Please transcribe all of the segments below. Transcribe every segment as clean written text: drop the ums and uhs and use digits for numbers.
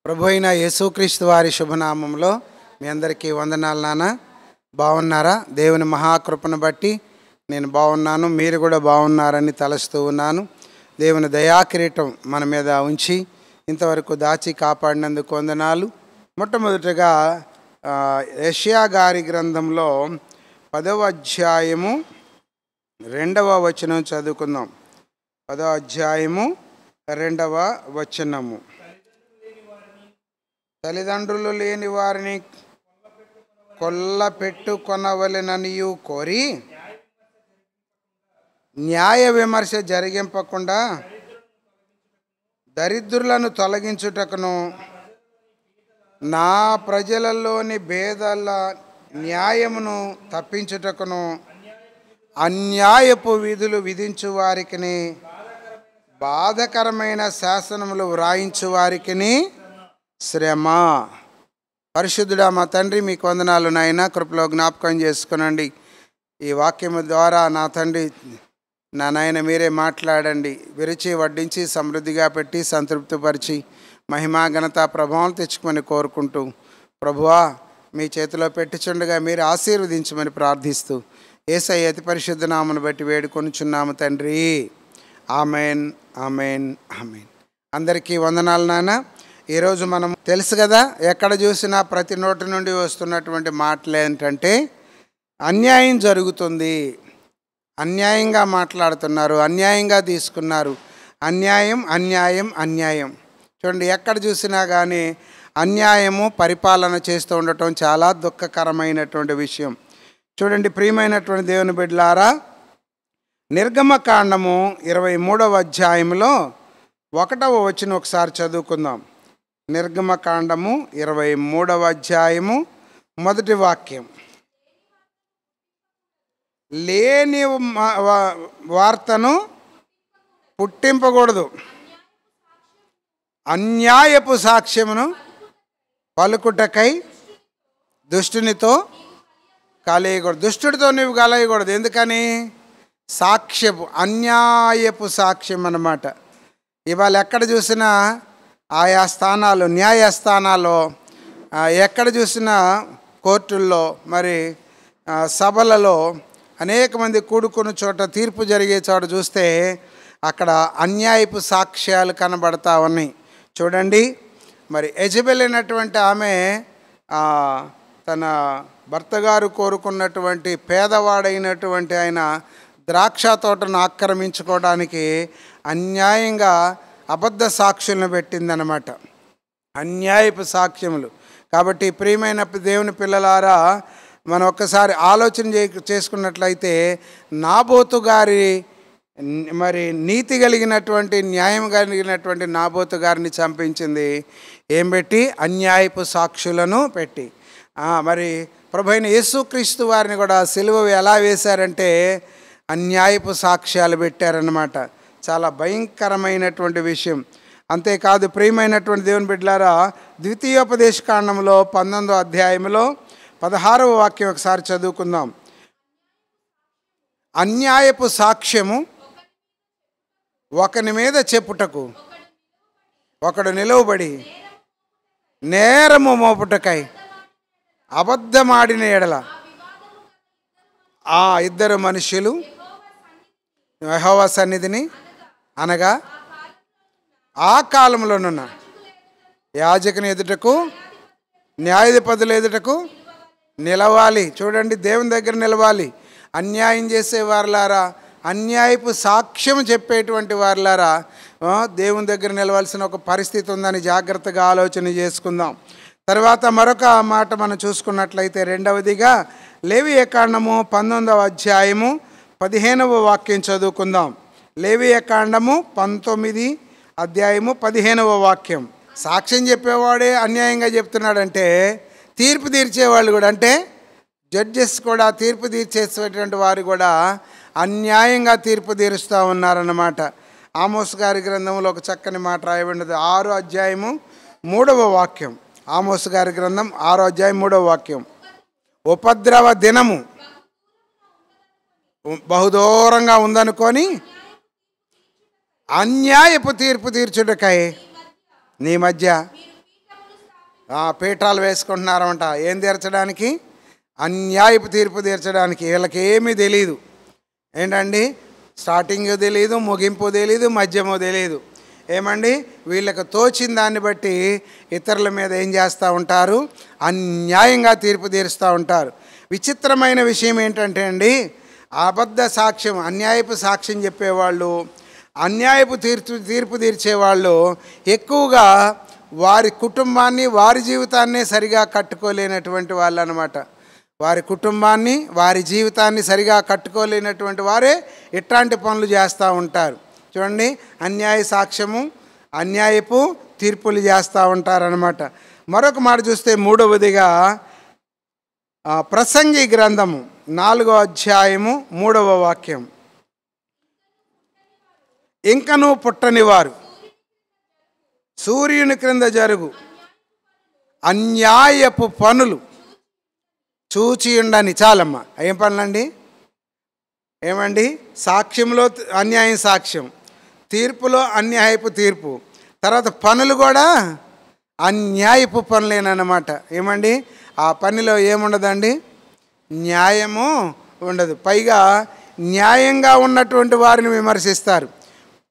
ప్రభు అయిన యేసుక్రీస్తు వారి శుభనామంలో మీ అందరికీ వందనాలు. నాన్న బాగున్నారా? దేవుని మహాకృపను బట్టి నేను బాగున్నాను, మీరు కూడా బాగున్నారని తలస్తూ ఉన్నాను. దేవుని దయాకిరీటం మన మీద ఉంచి ఇంతవరకు దాచి కాపాడినందుకు వందనాలు. మొట్టమొదటిగా యెషయా గారి గ్రంథంలో 10వ అధ్యాయము 2వ వచనం చదువుకుందాం. 10వ అధ్యాయము 2వ వచనము. తల్లిదండ్రులు లేని వారిని కొల్ల పెట్టుకొనవలెననియు కోరి న్యాయ విమర్శ జరిగింపకుండా దరిద్రులను తొలగించుటకును నా ప్రజలలోని భేదాల న్యాయమును తప్పించుటకును అన్యాయపు విధులు విధించు వారికి, బాధకరమైన శాసనములు వ్రాయించు వారికి శ్రమ. పరిశుద్ధుడా మా తండ్రి, మీకు వందనాలు నాయన. కృపలో జ్ఞాపకం చేసుకునండి. ఈ వాక్యము ద్వారా నా తండ్రి, నా నాయన మీరే మాట్లాడండి. విరిచి వడ్డించి సమృద్ధిగా పెట్టి సంతృప్తిపరిచి మహిమా ఘనత ప్రభావం తెచ్చుకొని కోరుకుంటూ, ప్రభువా మీ చేతిలో పెట్టుచుండగా మీరు ఆశీర్వదించమని ప్రార్థిస్తూ యేసయ్య అతి పరిశుద్ధ నామమును బట్టి వేడుకొనుచున్నాము తండ్రి. Amen, amen, amen. అందరికీ వందనాలు నాన్న. ఈరోజు మనం తెలుసు కదా, ఎక్కడ చూసినా ప్రతి నోటి నుండి వస్తున్నటువంటి మాటలు ఏంటంటే అన్యాయం జరుగుతుంది, అన్యాయంగా మాట్లాడుతున్నారు, అన్యాయంగా తీసుకున్నారు, అన్యాయం అన్యాయం అన్యాయం. చూడండి, ఎక్కడ చూసినా కానీ అన్యాయము పరిపాలన చేస్తూ ఉండటం చాలా దుఃఖకరమైనటువంటి విషయం. చూడండి ప్రియమైనటువంటి దేవుని బిడ్డలారా, నిర్గమకాండము 23వ అధ్యాయంలో 1వ వచనం ఒకసారి చదువుకుందాం. నిర్గమకాండము 23వ అధ్యాయము 1వ వాక్యం. లేని వార్తను పుట్టింపకూడదు, అన్యాయపు సాక్ష్యమును పలుకుటకై దుష్టునితో కలయకూడదు. దుష్టుడితో నువ్వు కలయకూడదు. ఎందుకని? సాక్ష్యపు, అన్యాయపు సాక్ష్యం అన్నమాట. ఇవాళ ఎక్కడ చూసినా ఆయా స్థానాలు, న్యాయస్థానాల్లో, ఎక్కడ చూసినా కోర్టుల్లో, మరి సభలలో అనేక మంది కూడుకున్న చోట, తీర్పు జరిగే చోట చూస్తే అక్కడ అన్యాయపు సాక్ష్యాలు కనబడతా ఉన్నాయి. చూడండి, మరి యెజబెల్ అయినటువంటి ఆమె తన భర్త గారు కోరుకున్నటువంటి పేదవాడైనటువంటి ఆయన ద్రాక్ష తోటను ఆక్రమించుకోవడానికి అన్యాయంగా అబద్ధ సాక్షులను పెట్టిందనమాట, అన్యాయపు సాక్ష్యములు. కాబట్టి ప్రియమైన దేవుని పిల్లలారా, మనం ఒక్కసారి ఆలోచన చేసుకున్నట్లయితే నాబోతు గారి, మరి నీతి కలిగినటువంటి, న్యాయం కలిగినటువంటి నాబోతు గారిని చంపించింది ఏం పెట్టి? అన్యాయపు సాక్షులను పెట్టి. మరి ప్రభువైన యేసుక్రీస్తు వారిని కూడా సిలువ ఎలా వేశారంటే అన్యాయపు సాక్ష్యాలు పెట్టారన్నమాట. చాలా భయంకరమైనటువంటి విషయం. అంతేకాదు ప్రియమైనటువంటి దేవుని బిడ్డలారా, ద్వితీయోపదేశకాండంలో 19వ అధ్యాయంలో 16వ వాక్యం ఒకసారి చదువుకుందాం. అన్యాయపు సాక్ష్యము ఒకని మీద చెప్పుటకు ఒకడు నిలువబడి నేరము మోపుటకై అబద్ధమాడిన ఎడల ఆ ఇద్దరు మనుషులు యెహోవా సన్నిధిని, అనగా ఆ కాలంలోనున్న యాజకుని ఎదుటకు, న్యాయాధిపతుల ఎదుటకు నిలవాలి. చూడండి, దేవుని దగ్గర నిలవాలి. అన్యాయం చేసే వారులారా, అన్యాయపు సాక్ష్యం చెప్పేటువంటి వారులారా, దేవుని దగ్గర నిలవాల్సిన ఒక పరిస్థితి ఉందని జాగ్రత్తగా ఆలోచన చేసుకుందాం. తర్వాత మరొక మాట మనం చూసుకున్నట్లయితే, రెండవదిగా లేవియకాండము 19వ అధ్యాయము 15వ వాక్యం చదువుకుందాం. లేవియకాండము 19 అధ్యాయము 15వ వాక్యం. సాక్ష్యం చెప్పేవాడే అన్యాయంగా చెప్తున్నాడంటే, తీర్పు తీర్చేవాళ్ళు కూడా, అంటే జడ్జెస్ కూడా, తీర్పు తీర్చేసేటువంటి వారు కూడా అన్యాయంగా తీర్పు తీరుస్తూ ఉన్నారన్నమాట. ఆమోస్ గారి గ్రంథంలో ఒక చక్కని మాట రాయబడినది, 6వ అధ్యాయము 3వ వాక్యం. ఆమోస్ గారి గ్రంథం 6వ అధ్యాయం 3వ వాక్యం. ఉపద్రవ దినము బహుదూరంగా ఉందనుకొని అన్యాయపు తీర్పు తీర్చుటకై నీ మధ్య పీఠాలు వేసుకుంటున్నారన్నమాట. ఏం తీర్చడానికి? అన్యాయపు తీర్పు తీర్చడానికి. వీళ్ళకి ఏమీ తెలియదు ఏంటండి, స్టార్టింగ్ తెలియదు, ముగింపు తెలియదు, మధ్యము తెలియదు. ఏమండి, వీళ్ళకి తోచిన దాన్ని బట్టి ఇతరుల మీద ఏం చేస్తూ ఉంటారు? అన్యాయంగా తీర్పు తీరుస్తూ ఉంటారు. విచిత్రమైన విషయం ఏంటంటే అండి, అబద్ధ సాక్ష్యం, అన్యాయపు సాక్ష్యం చెప్పేవాళ్ళు, అన్యాయపు తీర్పు తీర్చేవాళ్ళు ఎక్కువగా వారి కుటుంబాన్ని, వారి జీవితాన్ని సరిగా కట్టుకోలేనటువంటి వాళ్ళు అన్నమాట. వారి కుటుంబాన్ని, వారి జీవితాన్ని సరిగా కట్టుకోలేనటువంటి వారే ఇట్లాంటి పనులు చేస్తూ ఉంటారు. చూడండి, అన్యాయ సాక్ష్యము, అన్యాయపు తీర్పులు చేస్తూ ఉంటారనమాట. మరొక మాట చూస్తే మూడవదిగా ప్రసంగి గ్రంథము 4వ అధ్యాయము 3వ వాక్యం. ఇంకనూ పుట్టని వారు సూర్యుని క్రింద జరుగు అన్యాయపు పనులు చూచి ఉండని. చాలమ్మ, ఏం పనులండి? ఏమండి, సాక్ష్యంలో అన్యాయం సాక్ష్యం, తీర్పులో అన్యాయపు తీర్పు, తర్వాత పనులు కూడా అన్యాయపు పనులేనమాట. ఏమండి, ఆ పనిలో ఏముండదండి? న్యాయము ఉండదు. పైగా న్యాయంగా ఉన్నటువంటి వారిని విమర్శిస్తారు.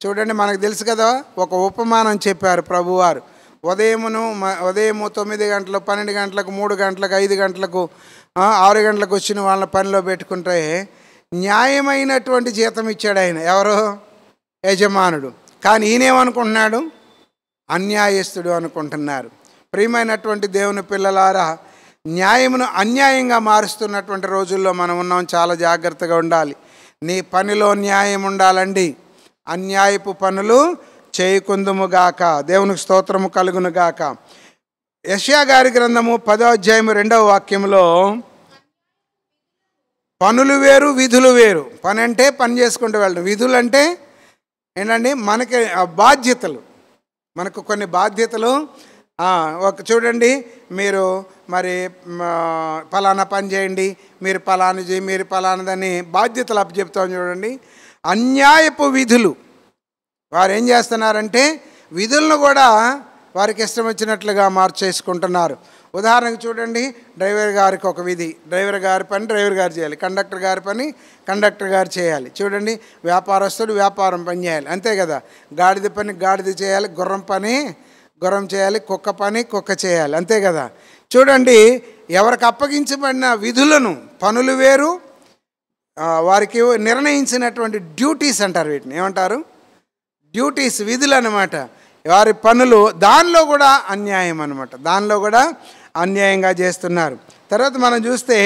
చూడండి, మనకు తెలుసు కదా, ఒక ఉపమానం చెప్పారు ప్రభువారు. ఉదయం 9 గంటలు, 12 గంటలకు, 3 గంటలకు, 5 గంటలకు, 6 గంటలకు వచ్చిన వాళ్ళ పనిలో పెట్టుకుంటే న్యాయమైనటువంటి జీతం ఇచ్చాడు ఆయన. ఎవరు? యజమానుడు. కానీ ఈయనేమనుకుంటున్నాడు? అన్యాయస్తుడు అనుకుంటున్నారు. ప్రియమైనటువంటి దేవుని పిల్లలారా, న్యాయమును అన్యాయంగా మారుస్తున్నటువంటి రోజుల్లో మనం ఉన్నాం. చాలా జాగ్రత్తగా ఉండాలి. నీ పనిలో న్యాయం ఉండాలండి. అన్యాయపు పనులు చేయకుందుముగాక. దేవునికి స్తోత్రము కలుగునుగాక. యెషయా గారి గ్రంథము 10వ అధ్యాయము 2వ వాక్యంలో పనులు వేరు, విధులు వేరు. పని అంటే పని చేసుకుంటూ వెళ్ళడం, విధులు అంటే ఏంటండి, మనకి బాధ్యతలు. మనకు కొన్ని బాధ్యతలు. చూడండి, మీరు మరి పలానా పని చేయండి, మీరు పలానదని బాధ్యతలు అప్పచెప్తాం. చూడండి, అన్యాయపు విధులు. వారు ఏం చేస్తున్నారంటే విధులను కూడా వారికి ఇష్టం వచ్చినట్లుగా మార్చేసుకుంటున్నారు. ఉదాహరణకు చూడండి, డ్రైవర్ గారికి ఒక విధి, డ్రైవర్ గారి పని డ్రైవర్ గారు చేయాలి, కండక్టర్ గారి పని కండక్టర్ గారు చేయాలి. చూడండి, వ్యాపారస్తుడు వ్యాపారం పని చేయాలి, అంతే కదా. గాడిద పని గాడిద చేయాలి, గుర్రం పని గుర్రం చేయాలి, కుక్క పని కుక్క చేయాలి, అంతే కదా. చూడండి, ఎవరికి అప్పగించబడిన విధులను, పనులు వేరు, వారికి నిర్ణయించినటువంటి డ్యూటీస్ అంటారు. వీటిని ఏమంటారు? డ్యూటీస్, విధులు అన్నమాట. వారి పనులు, దానిలో కూడా అన్యాయం అన్నమాట. దానిలో కూడా అన్యాయంగా చేస్తున్నారు. తర్వాత మనం చూస్తే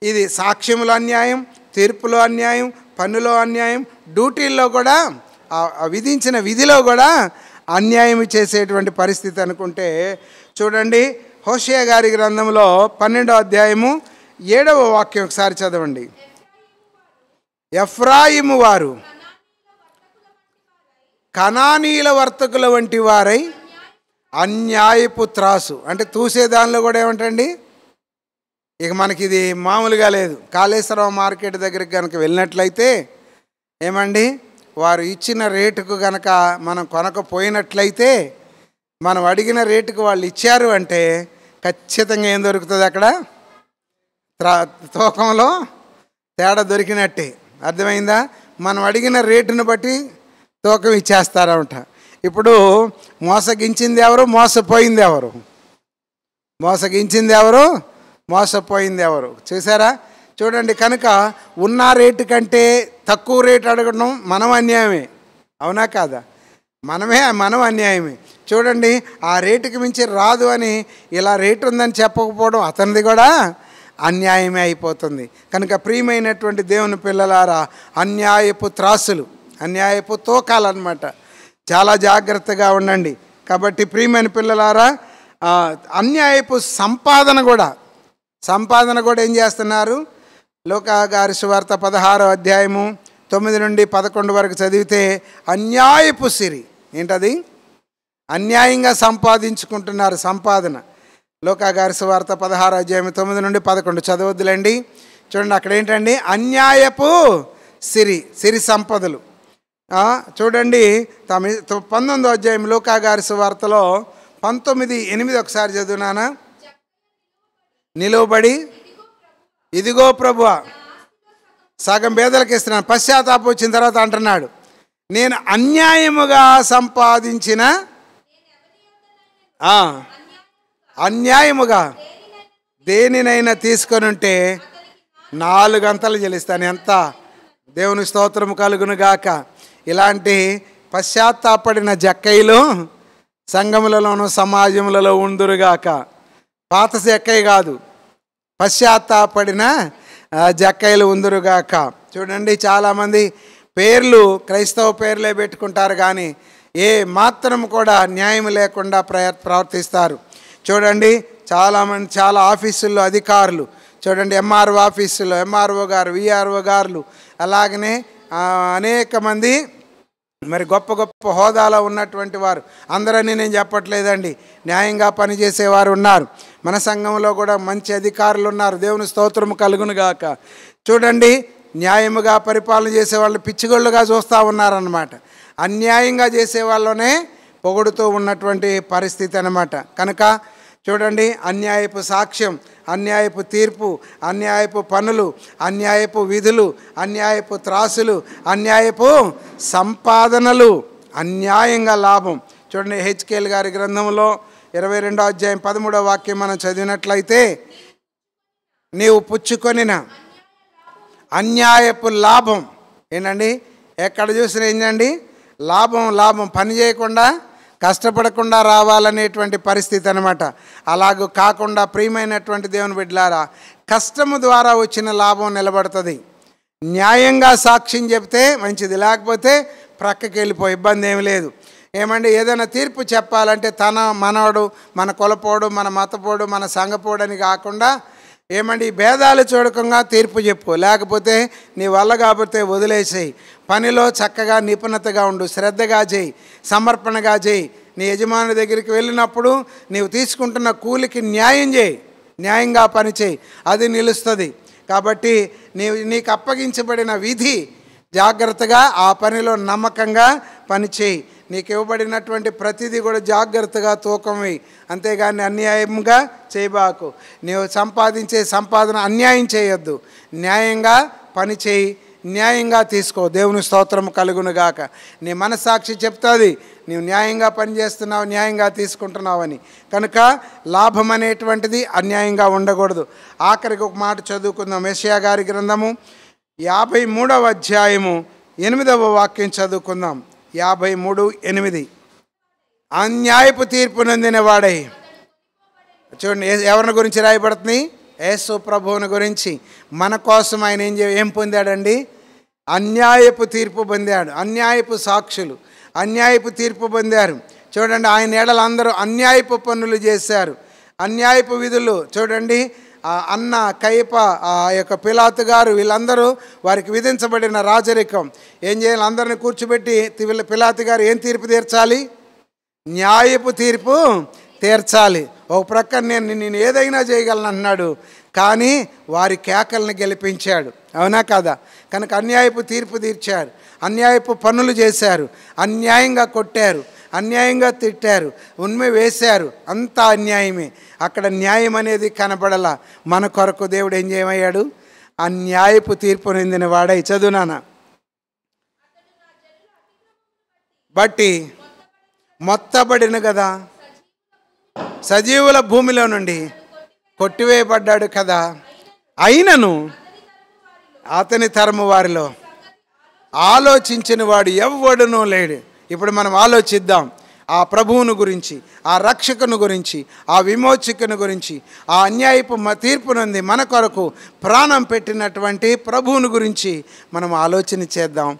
ఇది సాక్ష్యములో అన్యాయం, తీర్పులో అన్యాయం, పనులో అన్యాయం, డ్యూటీల్లో కూడా విధించిన విధిలో కూడా అన్యాయం చేసేటువంటి పరిస్థితి అనుకుంటే, చూడండి, హోషేయ గారి గ్రంథంలో 12వ అధ్యాయము 7వ వాక్యం ఒకసారి చదవండి. ఎఫ్రాయిము వారు కనానీయుల వర్తకుల వంటి వారై అన్యాయపు త్రాసు, అంటే తూసే దానిలో కూడా ఏమంటండి, ఇక మనకి ఇది మామూలుగా లేదు. కాళేశ్వరం మార్కెట్ దగ్గరికి కనుక వెళ్ళినట్లయితే ఏమండి, వారు ఇచ్చిన రేటుకు కనుక మనం కొనకపోయినట్లయితే, మనం అడిగిన రేటుకు వాళ్ళు ఇచ్చారు అంటే ఖచ్చితంగా ఏం దొరుకుతుంది అక్కడ? తూకంలో తేడా దొరికినట్టే. అర్థమైందా? మనం అడిగిన రేటును బట్టి తూకం ఇచ్చేస్తారన్నమాట. ఇప్పుడు మోసగించింది ఎవరు? మోసపోయింది ఎవరు? మోసగించింది ఎవరు? మోసపోయింది ఎవరు? చూసారా? చూడండి, కనుక ఉన్న రేటు కంటే తక్కువ రేటు అడగడం మనం అన్యాయమే, అవునా కాదా? మనం అన్యాయమే. చూడండి, ఆ రేటుకి మించి రాదు అని ఇలా రేటు ఉందని చెప్పకపోవడం అతనిది కూడా అన్యాయమే అయిపోతుంది. కనుక ప్రియమైనటువంటి దేవుని పిల్లలారా, అన్యాయపు త్రాసులు, అన్యాయపు తూకాలన్నమాట. చాలా జాగ్రత్తగా ఉండండి. కాబట్టి ప్రియమైన పిల్లలారా, అన్యాయపు సంపాదన కూడా ఏం చేస్తున్నారు? లూకా గారి సువార్త 16వ అధ్యాయము 9 నుండి 11 వరకు చదివితే అన్యాయపు సిరి ఏంటది? అన్యాయంగా సంపాదించుకుంటున్నారు సంపాదన. లూకా గారి సువార్త 16వ అధ్యాయం 9 నుండి 11 చదవద్దులేండి. చూడండి, అక్కడ ఏంటండి? అన్యాయపు సిరి సంపదలు. చూడండి, 19వ అధ్యాయం లూకా గారి సువార్తలో 19:8 ఒకసారి చదువునానా. నిలువబడి ఇదిగో ప్రభువా సగం పేదలకు ఇస్తున్నాను. పశ్చాత్తాపం వచ్చిన తర్వాత అంటున్నాడు, నేను అన్యాయముగా సంపాదించిన అన్యాయముగా దేనినైనా తీసుకొని ఉంటే 4 గంటలు చెల్లిస్తాను. ఎంత దేవుని స్తోత్రము కలుగును గాక. ఇలాంటి పశ్చాత్తాపడిన జక్కయ్యలు సంఘములలోనూ సమాజములలో ఉందురుగాక. పాత జక్కయ్య కాదు, పశ్చాత్తాపడిన జక్కయ్యలు ఉందురుగాక. చూడండి, చాలామంది పేర్లు క్రైస్తవ పేర్లే పెట్టుకుంటారు, కానీ ఏ మాత్రం కూడా న్యాయం లేకుండా ప్రవర్తిస్తారు. చూడండి, చాలామంది చాలా ఆఫీసుల్లో అధికారులు చూడండి, ఎంఆర్ఓ ఆఫీసుల్లో ఎంఆర్ఓ గారు, విఆర్ఓ గారు, అలాగనే అనేక మంది మరి గొప్ప గొప్ప హోదాలో ఉన్నటువంటి వారు, అందరని నేను చెప్పట్లేదండి, న్యాయంగా పనిచేసేవారు ఉన్నారు. మన సంఘంలో కూడా మంచి అధికారులు ఉన్నారు. దేవుని స్తోత్రము కలుగును గాక. చూడండి, న్యాయముగా పరిపాలన చేసే వాళ్ళు పిచ్చిగొళ్ళుగా చూస్తూ ఉన్నారన్నమాట. అన్యాయంగా చేసే వాళ్ళనే పొగుడుతూ ఉన్నటువంటి పరిస్థితి అన్నమాట. కనుక చూడండి, అన్యాయపు సాక్ష్యం, అన్యాయపు తీర్పు, అన్యాయపు పనులు, అన్యాయపు విధులు, అన్యాయపు త్రాసులు, అన్యాయపు సంపాదనలు, అన్యాయంగా లాభం. చూడండి, హెచ్కేల్ గారి గ్రంథంలో 22వ అధ్యాయం 13వ వాక్యం మనం చదివినట్లయితే, నీవు పుచ్చుకొనిన అన్యాయపు లాభం ఏంటండి, ఎక్కడ చూసినా ఏంటండి, లాభం లాభం, పని చేయకుండా కష్టపడకుండా రావాలనేటువంటి పరిస్థితి అనమాట. అలాగూ కాకుండా ప్రియమైనటువంటి దేవుని బిడ్డలారా, కష్టము ద్వారా వచ్చిన లాభం నిలబడుతుంది. న్యాయంగా సాక్ష్యం చెప్తే మంచిది, లేకపోతే ప్రక్కకి వెళ్ళిపో, ఇబ్బంది ఏమి లేదు. ఏమండి, ఏదైనా తీర్పు చెప్పాలంటే తన మనవడు, మన కులపోడు, మన మతపోడు, మన సంఘపోడు అని కాకుండా ఏమండి భేదాలు చూడకుండా తీర్పు చెప్పు, లేకపోతే నీ వల్ల కాకపోతే వదిలేసేయి. పనిలో చక్కగా నిపుణతగా ఉండు, శ్రద్ధగా చేయి, సమర్పణగా చేయి. నీ యజమాని దగ్గరికి వెళ్ళినప్పుడు నీవు తీసుకుంటున్న కూలికి న్యాయం చేయి, న్యాయంగా పని చేయి, అది నిలుస్తుంది. కాబట్టి నీకు అప్పగించబడిన విధి జాగ్రత్తగా ఆ పనిలో నమ్మకంగా పనిచేయి. నీకు ఇవ్వబడినటువంటి ప్రతిదీ కూడా జాగ్రత్తగా తూకం వేయి, అంతేగాని అన్యాయంగా చేయబాకు. నీవు సంపాదించే సంపాదన అన్యాయం చేయొద్దు, న్యాయంగా పని చేయి, న్యాయంగా తీసుకో. దేవుని స్తోత్రం కలుగునుగాక. నీ మనస్సాక్షి చెప్తుంది నీవు న్యాయంగా పనిచేస్తున్నావు, న్యాయంగా తీసుకుంటున్నావని. కనుక లాభం అనేటువంటిది అన్యాయంగా ఉండకూడదు. ఆఖరికి ఒక మాట చదువుకుందాం. యెషయా గారి గ్రంథము 53వ అధ్యాయము 8వ వాక్యం చదువుకుందాం. 53:8. అన్యాయపు తీర్పు నొందిన వాడై. చూడండి, ఎవరిని గురించి రాయబడుతుంది? యేసు ప్రభువుని గురించి. మన కోసం ఆయన ఏం పొందాడండి? అన్యాయపు తీర్పు పొందాడు. అన్యాయపు సాక్షులు అన్యాయపు తీర్పు పొందారు. చూడండి, ఆయన ఏడలు అందరూ అన్యాయపు పనులు చేశారు, అన్యాయపు విధులు. చూడండి, అన్న, కయప, ఆ యొక్క పిలాతు గారు, వీళ్ళందరూ వారికి విధించబడిన రాజరికం ఏం చేయాలి? అందరిని కూర్చోబెట్టి పిలాతు గారు ఏం తీర్పు తీర్చాలి? న్యాయపు తీర్పు తీర్చాలి. ఒక ప్రక్కన నేను ఏదైనా చేయగలను అన్నాడు, కానీ వారి కేకలను గెలిపించాడు. అవునా కదా? కనుక అన్యాయపు తీర్పు తీర్చారు, అన్యాయపు పనులు చేశారు, అన్యాయంగా కొట్టారు, అన్యాయంగా తిట్టారు, ఉన్మె వేశారు, అంతా అన్యాయమే. అక్కడ న్యాయం అనేది కనపడలా. మన కొరకు దేవుడు ఏం చేయమయ్యాడు? అన్యాయపు తీర్పు నిందిన వాడై. చదువునానా. బట్టి మొత్తబడిన కదా, సజీవుల భూమిలో నుండి కొట్టివేయబడ్డాడు కదా, అయినను అతని తరము వారిలో ఆలోచించిన వాడు ఎవ్వడునూ లేడు. ఇప్పుడు మనం ఆలోచిద్దాం ఆ ప్రభువును గురించి, ఆ రక్షకుని గురించి, ఆ విమోచకుని గురించి, ఆ అన్యాయపు తీర్పు నుండి మన కొరకు ప్రాణం పెట్టినటువంటి ప్రభువుని గురించి మనం ఆలోచన చేద్దాం.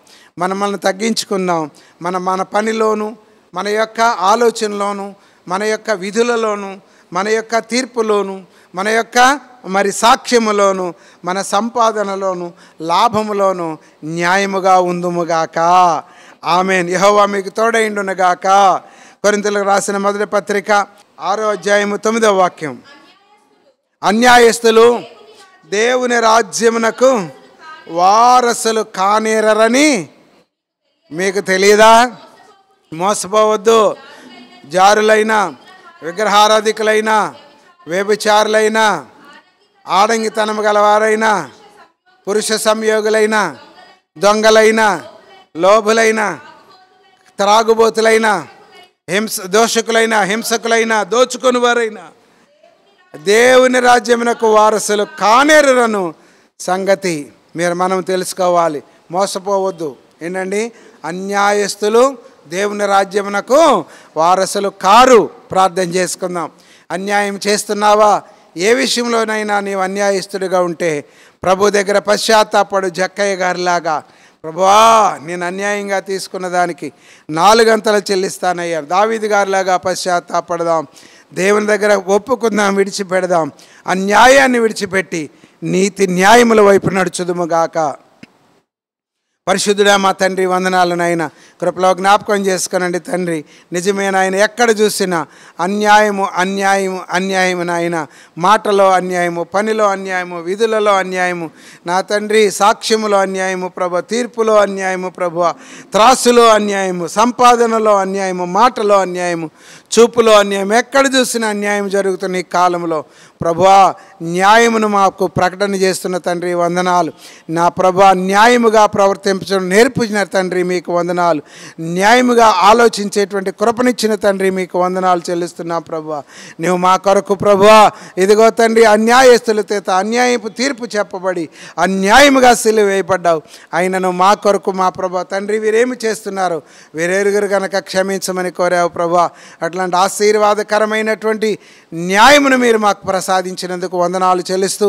మనల్ని తగ్గించుకుందాం. మన పనిలోను, మన యొక్క ఆలోచనలోను, మన యొక్క విధులలోను, మన యొక్క తీర్పులోను, మన యొక్క మరి సాక్ష్యములోను, మన సంపాదనలోను, లాభములోను న్యాయముగా ఉందుముగాక. ఆమేన్. యెహోవా మీకు తోడైండునుగాక. కొరింథీయులకు రాసిన మొదటి పత్రిక 6వ అధ్యాయము 9వ వాక్యం. అన్యాయస్తులు దేవుని రాజ్యమునకు వారసులు కానేరని మీకు తెలియదా? మోసపోవద్దు. జారులైన విగ్రహారాధికులైన, వ్యభిచారులైన, ఆడంగితనం గలవారైన, పురుష సంయోగులైన, దొంగలైన, లోభులైన, త్రాగుబోతులైన, దోషకులైన, హింసకులైన, దోచుకొని వారైన దేవుని రాజ్యమునకు వారసులు కానేరురను సంగతి మనం తెలుసుకోవాలి. మోసపోవద్దు. ఏంటండి? అన్యాయస్తులు దేవుని రాజ్యమునకు వారసులు కారు. ప్రార్థన చేసుకుందాం. అన్యాయం చేస్తున్నావా? ఏ విషయంలోనైనా నీవు అన్యాయస్తుడిగా ఉంటే ప్రభు దగ్గర పశ్చాత్తాపడు. జక్కయ్య గారిలాగా, ప్రభువా నేను అన్యాయంగా తీసుకున్న దానికి 4 గంటలు చెల్లిస్తానయ్యా. దావీదు గారిలాగా పశ్చాత్తాపడదాం. దేవుని దగ్గర ఒప్పుకుందాం, విడిచిపెడదాం. అన్యాయాన్ని విడిచిపెట్టి నీతి న్యాయముల వైపు నడుచుదుముగాక. పరిశుద్ధుడా మా తండ్రి, వందనాలు నాయన. కృపలో జ్ఞాపకం చేసుకునండి తండ్రి. నిజమే నాయన, ఎక్కడ చూసినా అన్యాయము అన్యాయము అన్యాయము నాయన. మాటలో అన్యాయము, పనిలో అన్యాయము, విధులలో అన్యాయము నా తండ్రి, సాక్ష్యములో అన్యాయము ప్రభు, తీర్పులో అన్యాయము ప్రభు, త్రాసులో అన్యాయము, సంపాదనలో అన్యాయము, మాటలో అన్యాయము, చూపులో అన్యాయం. ఎక్కడ చూసినా అన్యాయం జరుగుతున్న ఈ కాలంలో ప్రభువా న్యాయమును మాకు ప్రకటన చేస్తున్న తండ్రి వందనాలు. నా ప్రభువా న్యాయముగా ప్రవర్తించడం నేర్పించిన తండ్రి మీకు వందనాలు. న్యాయముగా ఆలోచించేటువంటి కృపనిచ్చిన తండ్రి మీకు వందనాలు చెల్లిస్తున్నా ప్రభువా. నువ్వు మా కొరకు ప్రభువా ఇదిగో తండ్రి అన్యాయస్తుల చేత అన్యాయపు తీర్పు చెప్పబడి అన్యాయముగా సిలువ వేయబడ్డావు. అయినను మా కొరకు మా ప్రభువా తండ్రి వీరేమి చేస్తున్నారు వీరెరుగురు కనుక క్షమించమని కోరావు ప్రభువా. అట్లాంటి ఆశీర్వాదకరమైనటువంటి న్యాయమును మీరు మాకు ప్రసాదించినందుకు వందనాలు చెల్లిస్తూ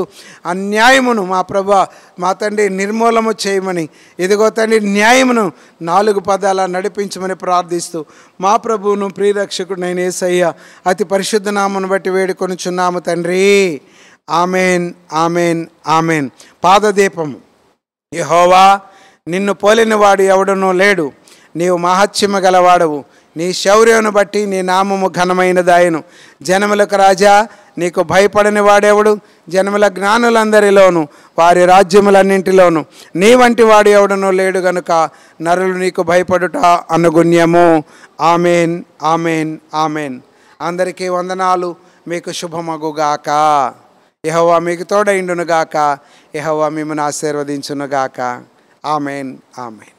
అన్యాయమును మా ప్రభువా మా తండ్రి నిర్మూలము చేయమని ఇదిగో తండ్రి న్యాయమును 4 పదాల నడిపించమని ప్రార్థిస్తూ మా ప్రభువును ప్రియరక్షకుడైన యేసయ్య అతి పరిశుద్ధ నామమును బట్టి వేడుకొనుచున్నాము తండ్రి. Amen, amen, amen. పాదదీపము. యెహోవా నిన్ను పోలినవాడు ఎవడనూ లేడు. నీవు మహత్యము గలవాడవు. నీ శౌర్యమును బట్టి నీ నామము ఘనమైనదాయను. జనములకు రాజా నీకు భయపడని వాడెవడు? జనముల జ్ఞానులందరిలోను వారి రాజ్యములన్నింటిలోను నీ వంటి వాడు ఎవడనో లేడు గనుక నరులు నీకు భయపడుట అనుగుణ్యము. Amen, amen, amen. అందరికీ వందనాలు. మీకు శుభమగుగాక. యెహోవా మీకు తోడైండునుగాక. యెహోవా మిమ్మల్ని ఆశీర్వదించునుగాక. Amen, amen.